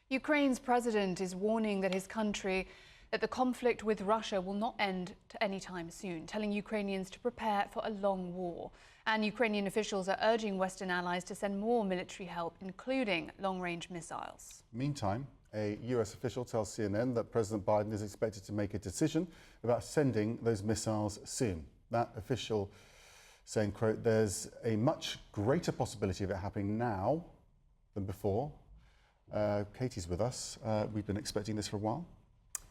Ukraine's president is warning that that the conflict with Russia will not end anytime soon, telling Ukrainians to prepare for a long war. And Ukrainian officials are urging Western allies to send more military help, including long-range missiles. Meantime, a US official tells CNN that President Biden is expected to make a decision about sending those missiles soon. That official saying, quote, "There's a much greater possibility of it happening now than before." Katie's with us. We've been expecting this for a while.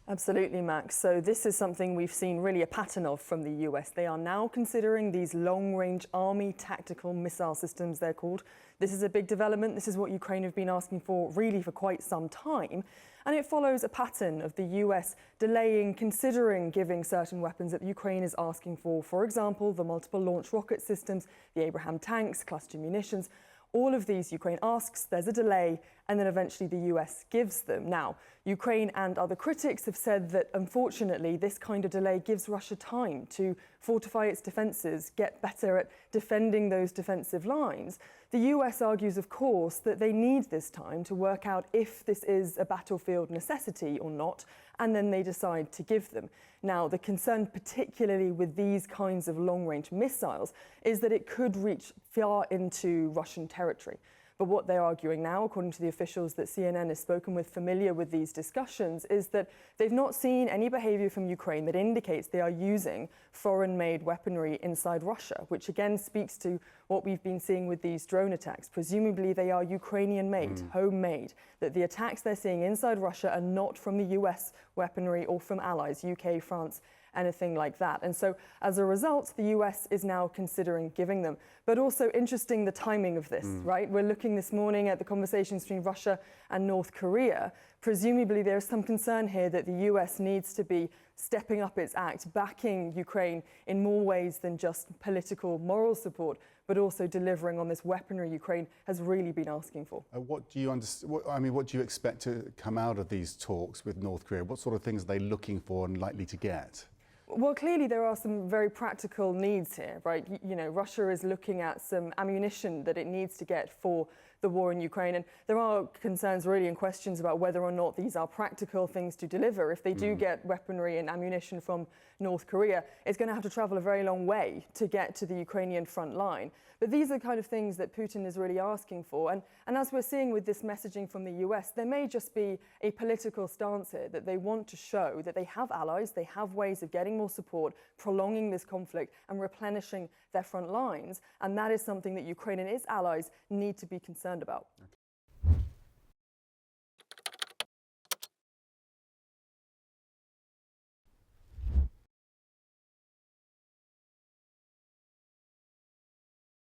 Absolutely, Max. So this is something we've seen really a pattern of from the US. They are now considering these long-range army tactical missile systems, they're called. This is a big development. This is what Ukraine have been asking for really for quite some time. And it follows a pattern of the US delaying, considering giving certain weapons that Ukraine is asking for. For example, the multiple launch rocket systems, the Abraham tanks, cluster munitions. All of these Ukraine asks, there's a delay, and then eventually the US gives them. Now, Ukraine and other critics have said that, unfortunately, this kind of delay gives Russia time to fortify its defences, get better at defending those defensive lines. The US argues, of course, that they need this time to work out if this is a battlefield necessity or not, and then they decide to give them. Now, the concern, particularly with these kinds of long-range missiles, is that it could reach far into Russian territory. But what they're arguing now, according to the officials that CNN has spoken with familiar with these discussions, is that they've not seen any behaviour from Ukraine that indicates they are using foreign-made weaponry inside Russia, which again speaks to what we've been seeing with these drone attacks. Presumably they are Ukrainian-made, homemade, that the attacks they're seeing inside Russia are not from the US weaponry or from allies, UK, France, anything like that. And so as a result, the US is now considering giving them. But also interesting the timing of this, right? We're looking this morning at the conversations between Russia and North Korea. Presumably there is some concern here that the US needs to be stepping up its act, backing Ukraine in more ways than just political moral support, but also delivering on this weaponry Ukraine has really been asking for. What do you understand? What do you expect to come out of these talks with North Korea? What sort of things are they looking for and likely to get? Well, clearly there are some very practical needs here, right? You know, Russia is looking at some ammunition that it needs to get for the war in Ukraine. And there are concerns really and questions about whether or not these are practical things to deliver. If they do get weaponry and ammunition from North Korea, it's going to have to travel a very long way to get to the Ukrainian front line. But these are the kind of things that Putin is really asking for. And as we're seeing with this messaging from the US, there may just be a political stance here that they want to show that they have allies, they have ways of getting more support, prolonging this conflict and replenishing their front lines. And that is something that Ukraine and its allies need to be concerned about. Okay.